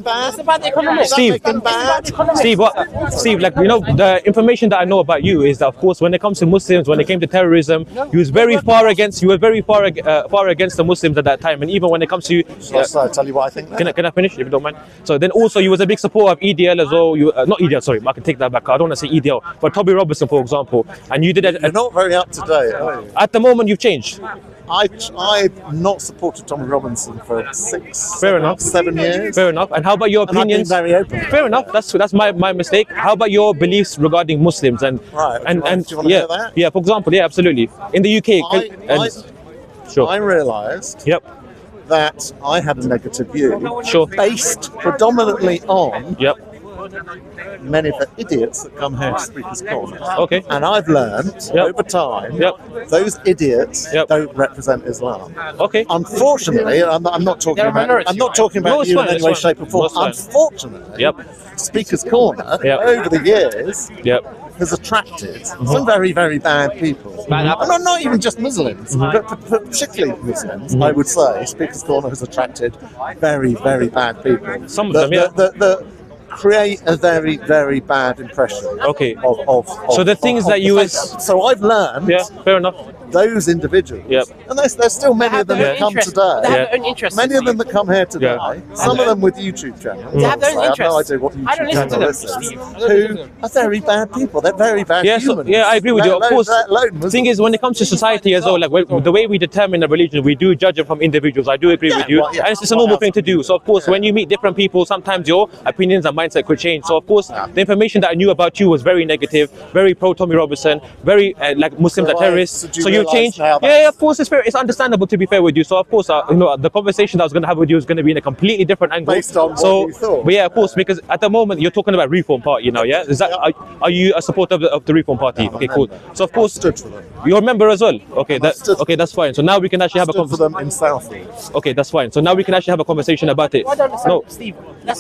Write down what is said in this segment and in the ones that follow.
them bad? It's about the economics. Steve, like, you know, the information that I know about you is that, of course, when it comes to Muslims, when it came to terrorism, you was very far against the Muslims at that time, and even when it comes to I'll tell you what I think. can I finish if you don't mind? So then also you was a big supporter of EDL as well. You not EDL, sorry, I can take that back. I don't want to say EDL, but Toby Robinson, for example, and you did it. You're not very up to date, are you? At the moment, you've changed. I've not supported Tommy Robinson for 7 years. Fair enough. And how about your opinions? I've been very open. Fair enough. That's my mistake. How about your beliefs regarding Muslims and do you want to yeah, hear that? yeah. For example, yeah, absolutely. In the UK, sure. I realised that I had a negative view, Sure. based predominantly on Yep. many of the idiots that come here to Speaker's Corner. Okay. And I've learned over time those idiots don't represent Islam. Okay. Unfortunately, I'm not talking about No, you in any way, fine. shape or form. No, Unfortunately, Yep. Speaker's Corner over the years has attracted some very, very bad people. And not even just Muslims, but particularly Muslims, I would say. Speaker's Corner has attracted very, very bad people. Some of them, that create a very, very bad impression. Okay. So the things that you So I've learned. Yeah, fair enough. Those individuals, and there's still many of them that come today. They have their own interests. Many of them that come here today. Some of them with YouTube channels. They have their own I have no interests. idea what I don't YouTube listen to channel them, this is. Steve. Who are very bad people. They're very bad humans. Yeah, I agree with you. Of course, the thing is, when it comes to society as well, like the way we determine a religion, we do judge it from individuals. I do agree with you, and it's just a normal thing to do. So of course, when you meet different people, sometimes your opinions and mindset could change. So of course, the information that I knew about you was very negative, very pro Tommy Robinson, very like Muslims are terrorists. So you changed. Yeah, of course, it's fair. It's understandable, to be fair with you. So of course, you know, the conversation that I was going to have with you is going to be in a completely different angle. Based on what you thought. But yeah, of course, because at the moment you're talking about Reform Party now. Yeah, is that are you a supporter of the Reform Party? Okay, cool. So of course, you're a member as well. Okay, that's fine. So now we can actually have a conversation. in Southall. Okay, that's fine. So now we can actually have a conversation about it. No, Steve.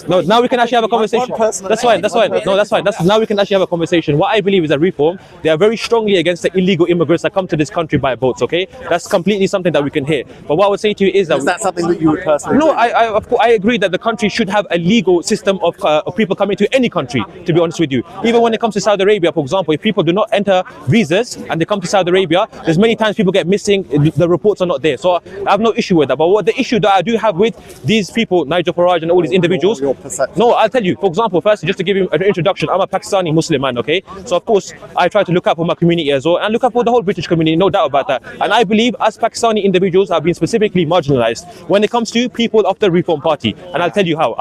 No, now we can actually have a conversation. That's fine. No, that's fine. Now we can actually have a conversation. What I believe is that Reform, they are very strongly against the illegal immigrants that come to this country by boats. Okay, that's completely something that we can hear. But what I would say to you is that something that you would personally? No, of course I agree that the country should have a legal system of people coming to any country. To be honest with you, even when it comes to Saudi Arabia, for example, if people do not enter visas and they come to Saudi Arabia, there's many times people get missing. The reports are not there, so I have no issue with that. But what the issue that I do have with these people, Nigel Farage and all these individuals, your perception. no, I'll tell you. For example, first, just to give you an introduction, I'm a Pakistani Muslim man, okay? So of course, I try to look out for my community as well, and look out for the whole British community, no doubt about that. And I believe as Pakistani individuals have been specifically marginalized when it comes to people of the Reform Party. And I'll tell you how.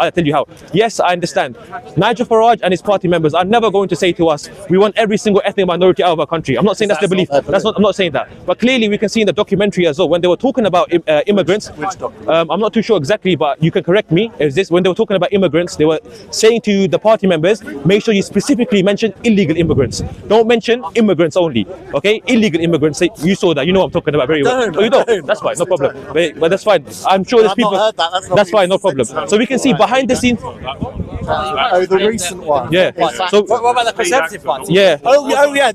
Yes, I understand. Nigel Farage and his party members are never going to say to us, we want every single ethnic minority out of our country. I'm not saying that's their belief. I'm not saying that. But clearly we can see in the documentary as well, when they were talking about immigrants, Which documentary? I'm not too sure exactly, but you can correct me. Is this when they were talking about immigrants, they were saying to the party members, make sure you specifically mention illegal immigrants. Don't mention immigrants only, okay? Illegal immigrants. You saw that. You know what I'm talking about very well. Oh, you don't? That's fine, no problem. But that's fine. I'm sure there's people. Not heard that. That's fine, no problem. So we can see behind the scenes. Oh, the recent one. Yeah. So What about the Conservative Party? yeah. Oh yeah, yes,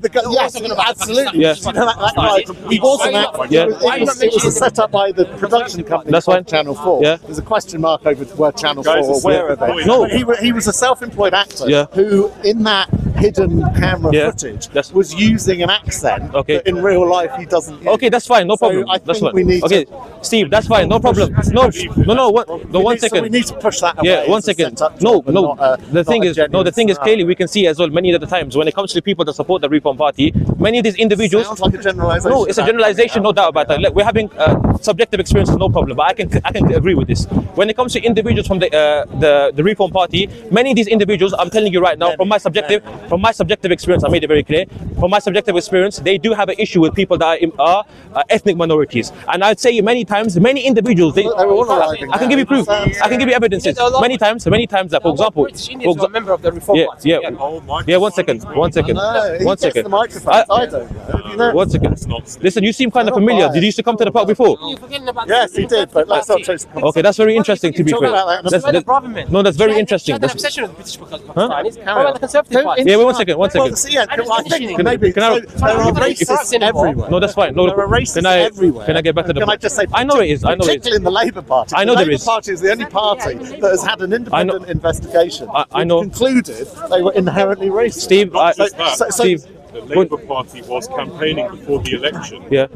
absolutely. Yeah. That guy, he was an actor. Yeah. It was set up by the production company. That's called fine. Channel 4. Yeah. There's a question mark over where Channel 4 or where are they? No. But he was a self-employed actor who, in that hidden camera footage, was using an accent that in real life he doesn't use. Okay, that's fine, no problem. I That's think fine. we need Okay, Steve, that's fine, no problem. No, one second. So we need to push that away. Yeah, 1 as a second. set-up No, job and no. The thing is, genuine clearly we can see as well many of the times when it comes to people that support the Reform Party, many of these individuals. Sounds like a generalization. No, it's a generalization, no doubt about that. Look, we're having subjective experiences, no problem. But I can agree with this. When it comes to individuals from the Reform Party, many of these individuals, I'm telling you right now, from my subjective experience, I made it very clear. From my subjective experience, they do have an issue with people that are ethnic minorities. And I'd say many times, many individuals, I can give you proof. I can give you evidences. Many times that, for example, British Indians are a member of the Reform Party. Yeah. 1 second. The microphone. I don't know. You know. 1 second. Listen, you seem kind of familiar. Did you used to come to the park before? Yes, he did, but let's not chase the Okay, that's very interesting to be fair. No, that's very interesting. No, that's very interesting. She had an obsession with British Pakistanis. What about the Conservative Party? Yeah, Yeah, wait, one second. Well, see, yeah, I think maybe can I- there are racists everywhere. No, that's fine. No, There are racists everywhere. Can I get back to the Can I just say? I know it is. I know it is. Particularly in the Labour Party. I know the there Labour is. Party is the only party that has had an independent investigation. I which know. concluded they were inherently racist. Steve, Steve, The Labour Party was campaigning before the election. Yeah.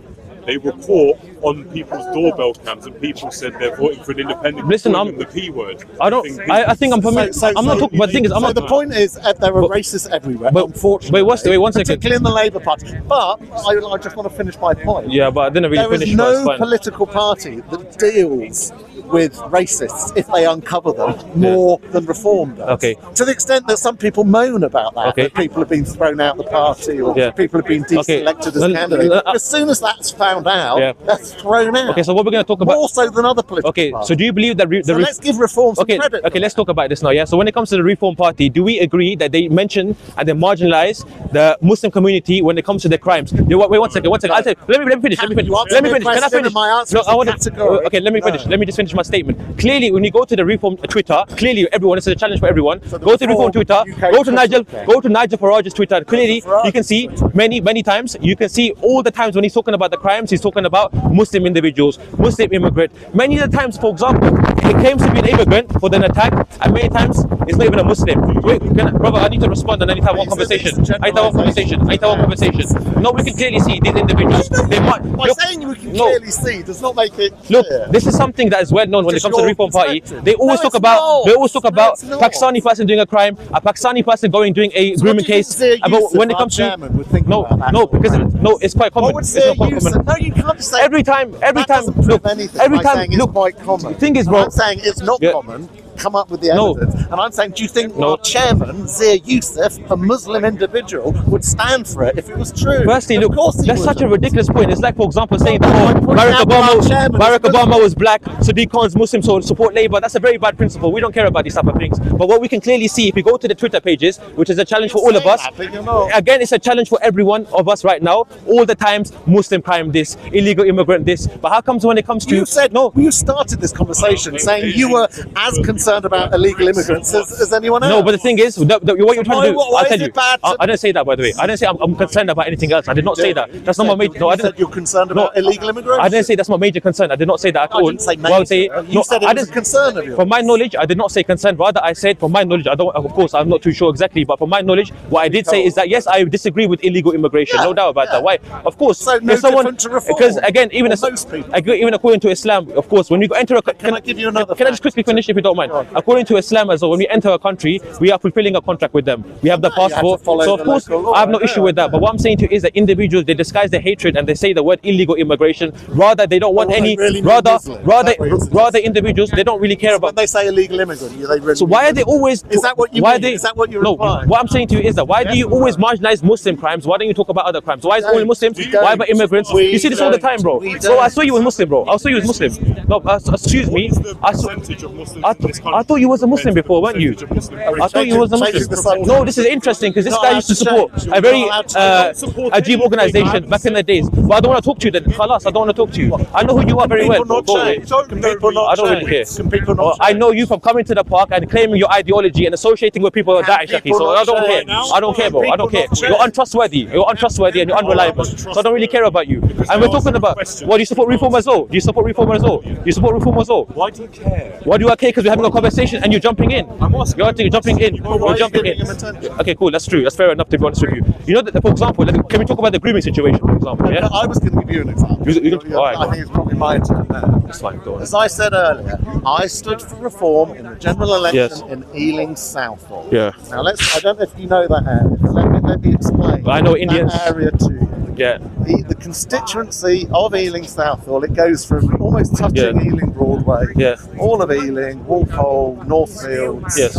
They were caught on people's doorbell cams, and people said they're voting for an independent. Listen, calling them the P word. I think I'm familiar. I'm not talking. But the thing is, I'm not. The point is, there are racists everywhere. But unfortunately, wait, one second. Particularly in the Labour Party. But I just want to finish my point. Yeah, but I didn't really finish. There is it's no fine. political party that deals with racists if they uncover them more than Reform does. Okay. To the extent that some people moan about that, Okay. that people have been thrown out of the party or Yeah. people have been deselected as candidates. As soon as that's found out, Yeah. they're thrown out. Okay, so what we're going to talk about? More so than other political Okay, parties. so do you believe that So let's give Reform some credit. Okay, let's talk about this now. Yeah. So when it comes to the Reform Party, do we agree that they mention and they marginalize the Muslim community when it comes to their crimes? Wait, one second. I'll say, let me finish. You answer Let me the finish. Can I question finish? and my answer No, is I want to. categorical. Okay, let me finish. No. Let me just finish my statement. Clearly, when you go to the Reform Twitter, clearly everyone. This is a challenge for everyone. So the Go to Reform Twitter. UK Go to Nigel. Twitter. Go to Nigel Farage's Twitter. Clearly, Farage. you can see many times. You can see all the times when he's talking about the crimes, he's talking about Muslim individuals, Muslim immigrant. Many of the times, for example, he claims to be an immigrant for an attack, and many times it's not even a Muslim. Wait, brother, I need to respond and I need to have one conversation. No, we can clearly see these individuals. They might. By saying we can clearly see does not make it Look, clear. this is something that is well known when it Just comes to the your Reform Party. perspective. They always No, talk it's about not. Pakistani No, it's not. person doing a crime, a Pakistani person doing a So what grooming do you case. think Zia But Yusuf, when it our comes to chairman, would think no, about that no, sort of because crime? no, it's quite common. What would It's Zia not quite Yusuf? common. No, you can't say Every time, that doesn't prove look, anything every by time, saying it's look. quite common. The thing is, And bro. I'm saying it's not Yeah. common. Come up with the No. evidence. And I'm saying, do you think No. our chairman, Zia Yusuf, a Muslim individual, would stand for it if it was true? Firstly, Of look, course he that's such a wouldn't. ridiculous point. It's like, for example, saying that I'm pointing Barack out that our chairman is Obama Muslim. was black, Sadiq Khan's Muslim, so support Labour. That's a very bad principle. We don't care about these type of things. But what we can clearly see, if you go to the Twitter pages, which is a challenge for all of us, Saying that, but you're not. again, it's a challenge for every one of us right now. All the times, Muslim crime this, illegal immigrant this. But how comes when it comes to You said no? You started this conversation saying you were as concerned about illegal immigrants as anyone else. No, but the thing is, what you're trying to do, Why I'll is tell it you. bad to- I didn't say that, by the way. I didn't say I'm concerned about anything else. I did not say that. That's not my major. No, I You said didn't. you're concerned No, about illegal immigration. I didn't say that's my major concern. I did not say that at I all. didn't say What I would say- major. You said it I was a didn't- concern of yours. From my knowledge, I did not say concern. Rather, I said, from my knowledge, I don't. Of course, I'm not too sure exactly, but from my knowledge, what I did say is that yes, I disagree with illegal immigration. Yeah, no doubt about yeah. that. Why? Of course, So no if someone, different to Reform, because again, even or as most people. even according to Islam, of course, when we enter a Can I give you another Can I just fact? quickly finish if you don't mind? Go on. According to Islam as well, when we enter a country, we are fulfilling a contract with them. We have the You have to passport. follow So the of course, local law, I have no yeah. issue with that. But what I'm saying to you is that individuals, they disguise their hatred and they say the word illegal immigration. Rather, they don't want Well, any. they really mean Rather, Muslim. Is that what you're suggesting? individuals, they don't really care When about. they say illegal immigrant, they really So why are they always? Is that what you why mean? They, Is that what you're No. implying? What I'm saying to you is that why do Yes you or always no? marginalize Muslim crimes? Why don't you talk about other crimes? Why is don't. only Muslims? We don't. Why about immigrants? We You see this all the don't. time, bro. We Bro, I don't. saw you as Muslim, bro. I saw you as Muslim. No, excuse me. What is the I saw. percentage of Muslims I, in this country I thought you was a Muslim compared to before, the weren't you? percentage of Muslim I thought you was a Changing Muslim. the subject. No, this is interesting because this Not guy allowed used to to support change. a You're very not allowed to support Ajib anything, organization man. back in the days. But I don't want to talk to you then. Khalas, I don't want to talk to you. I know who you are very well. People not Go away. change? Can people not I don't really care. change? Can people not I change? know you from coming to the park and claiming your ideology and associating with people of Can Daesh, Shaki, people so not I don't care. change? I don't care, bro. I don't People care. not You're change? untrustworthy. You're untrustworthy and you're unreliable. So I don't really care about you. And we're talking about, what, do you support reform as well? Do you support reform as well? Do you support reform as well? Why do you care? Why do I care? Because we're having a conversation and you're jumping in. I'm asking. You're jumping in. Well, why You're are you jumping giving in. him attention? Okay, cool. That's true. That's fair enough, to be honest with you. You know that, for example, can we talk about the grooming situation, for example? Yeah. I was going to give you an example. All right, go I on. think it's probably my turn now. That's fine. Go on. As I said earlier, I stood for reform in the general election Yes. in Ealing Southall. Yeah. Now I don't know if you know that area. Let me explain. I know that Indians. area to you. Yeah. The constituency of Ealing Southall, it goes from almost touching Yeah. Ealing Broadway, Yeah. all of Ealing, Walpole, Northfields. Yes.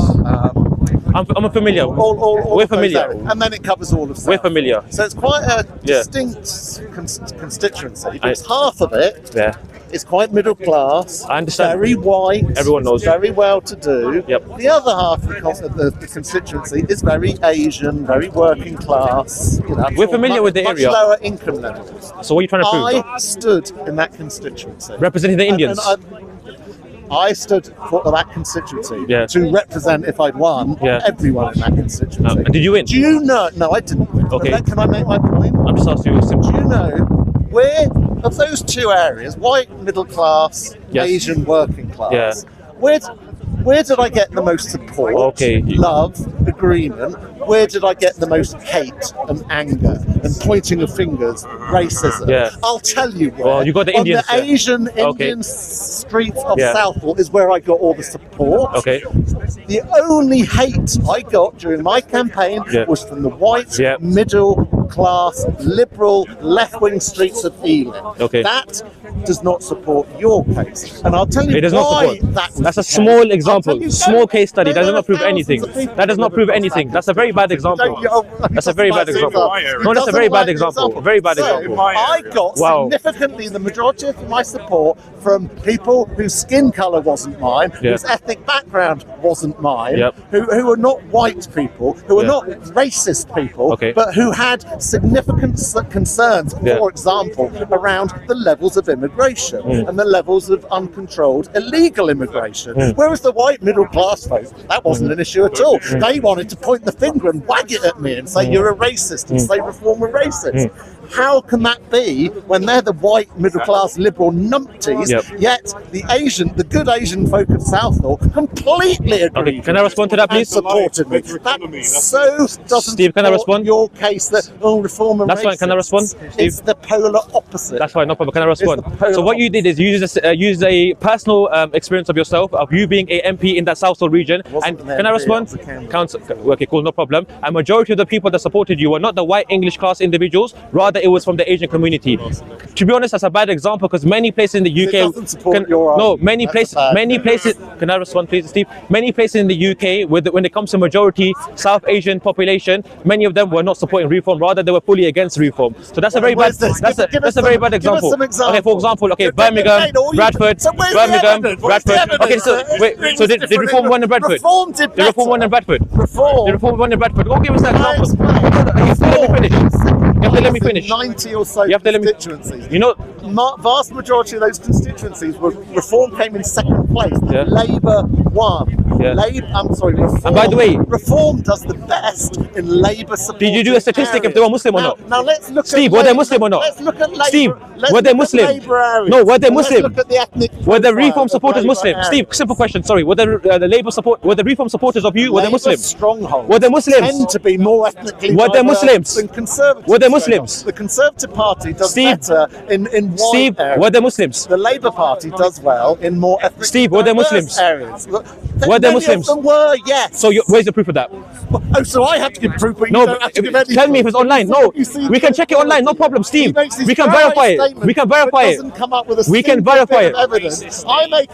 I'm familiar. All We're of those familiar. areas. And then it covers all of Southall. We're familiar. So it's quite a Yeah. distinct constituency. Because half of it Yeah. is quite middle class. I understand. Very white. Everyone knows. Very well to do. Yep. The other half of the constituency is very Asian, very working class. You know, We're familiar with the much area. lower income levels. So what are you trying to prove? I stood in that constituency. Representing the Indians. And I stood for that constituency Yeah. to represent, if I'd won, Yeah. everyone in that constituency. Did you win? Do you know? No, I didn't win. Okay. But can I make my point? I'm just asking you a simple. Do you know where, of those two areas, white, middle class, Yes. Asian, working class, Yeah. where did I get the most support, Okay. love, agreement? Where did I get the most hate and anger and pointing of fingers, racism? Yeah. I'll tell you where. Well, you got the Indians On the there. Asian Okay. Indian streets of Yeah. Southall is where I got all the support. Okay. The only hate I got during my campaign Yeah. was from the white, Yeah. middle class, liberal, left-wing streets of Ealing. Okay. That does not support your case. And I'll tell you It does not why support. that was That's a the case. small I'll example, tell you, small case study. That there does not are prove anything. thousands of people That does not who prove live in anything. that That's a very bad example. That's a very bad example. No, that's a very bad example. A very bad So, example. I got Wow. significantly the majority of my support from people whose skin colour wasn't mine, Yeah. whose ethnic background wasn't mine, Yep. who are not white people, who are Yeah. not racist people, Okay. but who had significant concerns, Yeah. for example, around the levels of immigration and the levels of uncontrolled illegal immigration. Whereas the white middle class folks, that wasn't an issue at all. They wanted to point the finger and wag it at me and say you're a racist and say reform are racist. How can that be when they're the white middle class liberal numpties, Yep. yet the good Asian folk of Southall completely agreed. Okay, can I respond to that, and please? supported me. That so doesn't Steve, can I support respond? your case that reform and That's fine, can I respond, Steve? It's the polar opposite. That's fine, no problem. Can I respond? It's the polar So what you did is you use a personal experience of yourself, of you being a MP in that Southall region. Wasn't And an can I MP, respond? I was a candidate. Council, okay, cool, no problem. And majority of the people that supported you were not the white English class individuals, rather it was from the Asian community. To be honest, that's a bad example because many places in the UK doesn't support your no, argument. many That's places, bad. many places. Can I respond, please, Steve? Many places in the UK, when it comes to majority South Asian population, many of them were not supporting reform. Rather, they were fully against reform. So that's a very bad. Where's this? That's Give a us very some- bad give us example. some examples. Okay, for example, okay, You're Birmingham, getting all you- Bradford, So where's the Birmingham, evidence? Where's the Bradford. Okay, evidence so that wait, it so was did different reform in- one in Bradford? Reform did The reform better. one in Bradford. Reform. The reform one in Bradford. Go give us that I example. explain. You have to let me finish. You have to let me finish. 90 or so You have to let me. constituencies. You know. Vast majority of those constituencies were reform came in second place. Yeah. Labour won. Yeah. Reform. And by the way- reform does the best in Labour support. Did you do a statistic if they were Muslim or not? Now let's look Steve, at were they Labour- Muslim or not? Let's look at Labour. Steve, let's were they look at Muslim? Labour areas. No, were they And Muslim? Let's look at the ethnic Were the profile reform of supporters Labour Muslim? areas. Steve, simple question. Sorry, were the Labour support? Were the reform supporters of you? Were they Labour Muslim? strongholds Were they Muslims? tend to be more ethnically Were they diverse Muslims? than conservative Were they strongholds. Muslims? The Conservative Party does Steve- better in white Steve, areas. were they Muslims? The Labour Party does well in more ethnically Steve, were they diverse Muslims? areas. Were they Many Muslims? Of them were, yes. So where's the proof of that? Oh, so I have to give proof, but you No, don't have to give but any tell me if proof. it's online. No, You see we can check it online. No problem, He Steve. makes these We can dry verify it. statements, We can but verify it. doesn't come up with a We can single verify bit of it. evidence.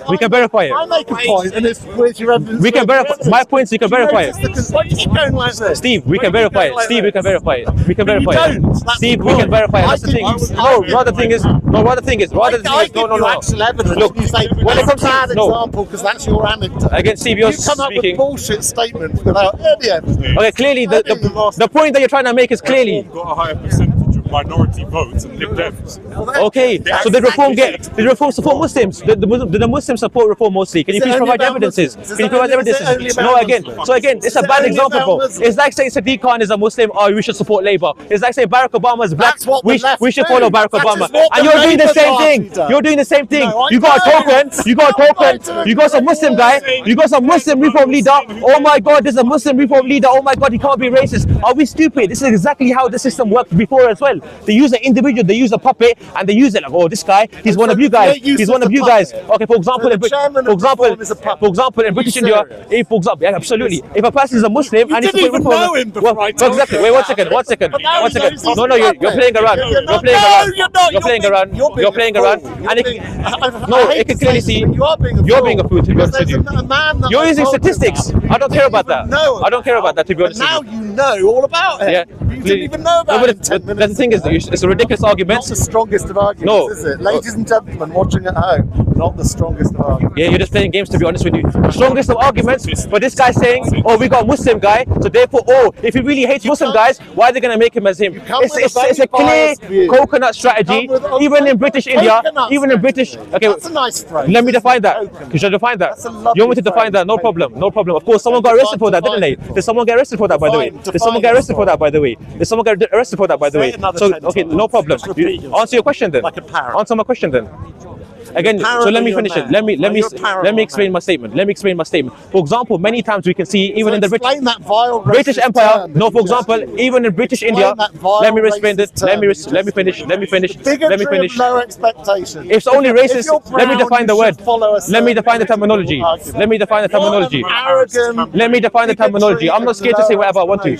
We can verify it. I make a point, and it's with your evidence. We can verify my points. You can verify it. Why do you keep going like this? Steve, we Why can do you keep verify going it. like Steve, we this? can verify it. We can But you verify it. don't. That's Steve, the we can point. verify it. I That's the think thing. you- No, rather thing is, no, rather thing is, rather I thing is, give no, no, you no. actual evidence. Look, You say, when it comes to- bad no. example, because that's your anecdote. Again, Steve, you're You come up speaking. with bullshit statements without any evidence. Okay, clearly the point that you're trying to make is clearly. Reform got a higher percentage of minority votes and Lib Dems. Okay, so did reform support Muslims? Did the Muslims support reform mostly? Can you Is it please only provide about evidences? Muslims? Is Can you it provide only- is it only evidences? about No, again. Muslims? So again, it's a Is it bad only example, about bro. Muslims? It's like saying Sadiq Khan is a Muslim. Oh, we should support Labour. It's like saying Barack Obama is black. That's what the left We should do. follow Barack That Obama. is what And the you're doing the Labour same Party thing. does. You're doing the same thing. No, I You got a know. token. You got a No, I token. don't. You got some Muslim guy. You got some Muslim reform leader. Oh my God, there's a Muslim reform leader. Oh my God, he can't be racist. Are we stupid? This is exactly how the system worked before as well. They use an individual, they use a puppet, and they use it like, oh, this guy, he's And one so of you they guys. use He's it one as of a you guys. puppet. Okay, for example, So the chairman of Reform is a puppet. for example, in Are you British India, serious? for example, yeah, absolutely. If a person is a Muslim You and he's didn't even reform, know him before I told exactly. you Wait, one about second, it. one second, But now one he second. knows he's No, a you're puppet. playing around. You're You're not- playing no, around. you're not. You're playing being- around. You're being You're playing a around. fool. And You're it, being- no, I hate it can to clearly say see this, but you are being a you're fool. being a fool, to be Because honest with there's you. a man that You're I using told you statistics. about. I don't care about that. No, I don't care about that, to be honest But now with you. you know all about it. Yeah, You didn't even know about No, but it 10 the minutes thing thing is, it's a ridiculous argument. Not the strongest of arguments, No. is it? Ladies and gentlemen watching at home, not the strongest of arguments. Yeah, you're just playing games, to be honest with you. Strongest of arguments, but this guy's saying, oh, we got a Muslim guy, so therefore, oh, if he really hates Muslim guys, why are they going to make him as him? It's a clear coconut strategy, even in British India, even in British... Okay, That's a nice phrase. let me define that. Should I define that? That's a lovely You want me to define that? No problem, no problem. Of course, someone got arrested for that, didn't they? Did someone get arrested for that, by the way? Did someone get arrested for that, by the way? Did someone get arrested for that, by the way? So, okay, no problem. Answer your question then. Like a parrot. Answer my question then. Again, so let me finish it. Let me explain my statement. Let me explain my statement. For example, many times we can see even in the Explain that vile British racist Empire. term No, that for you just example, used. even in British India. that vile Let me explain this. racist term Let me that you let me just finish. used. Let me finish. Bigotry Let me finish. of low expectations. It's only If racist. you're Let me brown, define the you word. should follow a Let me certain define the terminology. argument. Let me define the terminology. What an arrogant, Let me define the terminology. I'm not scared to say whatever I want to.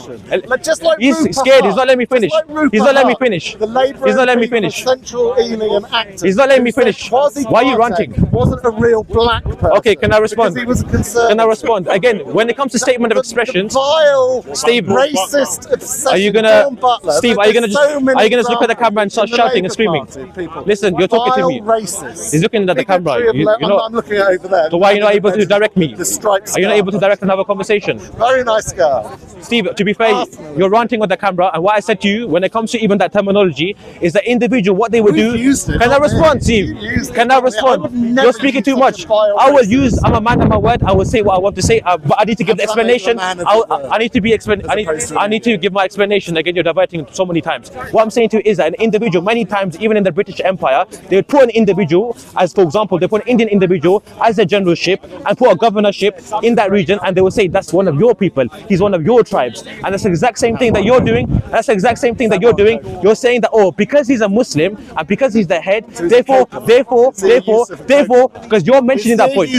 Like, just like He's Rupert scared. He's Hunt. not letting me finish. Just like Rupert He's not letting me Hunt, finish. The Labour He's not letting me MP for finish. Central Ealing and Acton. He's not letting me who said finish. Kwasi Why are you Kwarteng ranting? Wasn't a real black person. Okay, can I respond? Because he was a conservative. Can I respond? Again, when it comes to statement of The expressions, vile, Steve, racist obsession. are you gonna, Dawn Butler, Steve? Are you gonna just, there's so many are you gonna just look at the camera and start examples in shouting and the screaming? Labour Party, people. Listen, you're talking to me. Vile racist. He's looking at the camera. Bigotry of You- lo- you're not- I'm looking at over there. So why are you not able to direct me? The striped Are you not scarf. able to direct another conversation? Very nice guy. Steve, to be fair, you're ranting on the camera, and what I said to you when it comes to even that terminology is the individual, what they would We've do. used it, Can I not me. respond, Steve? You used it, Can I not me. I respond? would never You're speaking use too such much. a vile I will racist. use. I'm a man of my word. I will say what I want to say, but I need to give the I'm a man explanation. of your word. I need to be opposed to I need to give my explanation. Again, you're diverting so many times. What I'm saying to you is that an individual, many times, even in the British Empire, they would put an individual, as for example, they put an Indian individual as a generalship and put a governorship in that region, and they will say that's one of your people. He's one of your tribes, and that's the exact same thing that you're doing. That's the exact same thing that you're doing. You're saying that, oh, because he's a Muslim and because he's the head, therefore, because you're mentioning that point.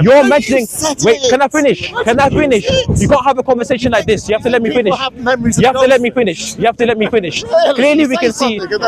You're mentioning. Wait, can I finish? Can I finish? You can't have a conversation like this. You have to let me finish. People have memories of You have to let me nonsense. finish. You have to let me finish. Clearly, we can see. I didn't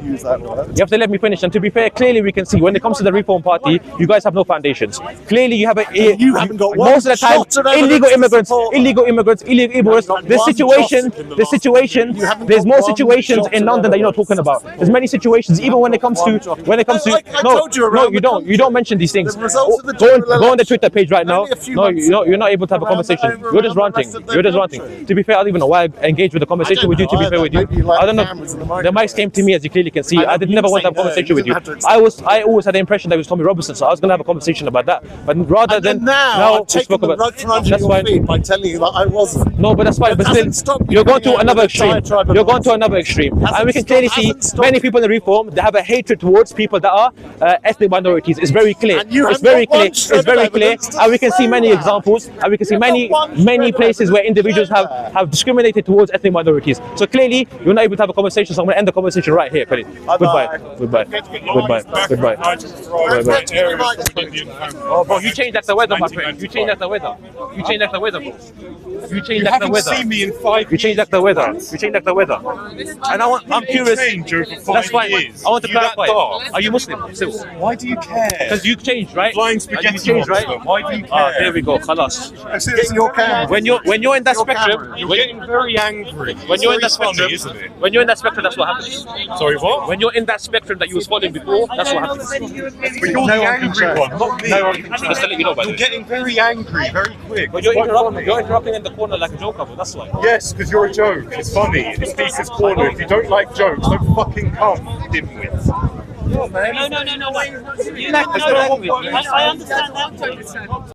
use that word. You have to let me finish. And to be fair, clearly we can see when it comes to the Reform Party, you guys have no foundations. Clearly, you have You haven't got one most of the time shot of evidence illegal to immigrants, support that. illegal immigrants. The situation. There's more situations in London that you're not talking about. There's many situations, even when it comes to I told you no, around you the don't. You don't mention these things. The results of the Go general on the Twitter page right now. Only a few No, months you're not able to have a around conversation. the- You're just around the ranting. rest of the You're just country. ranting. To be fair, I don't even know why I engaged with the conversation with you. To be fair with you, Maybe you like I don't know. cameras and the The mics microphones. came to me, as you clearly can see. I did never want to have a saying conversation no, with you. you didn't have to I always had the impression that it was Tommy Robinson, so I was going to have a conversation about that. But rather And than then now we I've taken spoke the about. rug from under That's your fine. feet by telling you that I wasn't. No, but that's fine. But That still, hasn't stopped me you're going coming to out another with a extreme. diatribe of You're going to nonsense. another extreme, Hasn't and we can stopped- clearly see hasn't stopped many me. people in the Reform. They have a hatred towards people that are ethnic minorities. It's very clear. And you It's haven't very got one clear. shred It's very of clear, evidence to and we can see say many that. examples, and we can see You've many got one many shred of places where evidence to individuals say that. have discriminated towards ethnic minorities. So clearly, you're not able to have a conversation. So I'm going to end the conversation right here, Kelly. Goodbye. Goodbye. Goodbye. Goodbye. Oh, bro, you changed like the weather, my friend. You changed like the weather. You changed like the weather, bro. You changed like the haven't weather. seen me in 5 You changed like the weather. You changed like the weather. And I'm curious. Change over 5 That's fine. years. I want to You that clarify. daft? Are you Muslim still? Why do you care? Because you changed, right? Flying You spaghetti changed, right? monster. Why do you Ah, care? there we go. Khalas. It's your camera. When you're in that Your spectrum, camera. You're getting very angry. when you're in that It's very spectrum, funny, isn't it? when you're in that spectrum, that's what happens. Sorry, what? When you're in that spectrum that you was following before, that's what happens. But you're No the one can angry check. one, not me. No one can Just to let you know, by the You're way. getting very angry, very quick. But It's quite funny. you're interrupting in the corner like a joker, but that's why. Yes, because you're a joke. It's funny. It's Speaker's Corner. If you don't like jokes, don't fucking come, dimwit. No. You like the language. I understand that.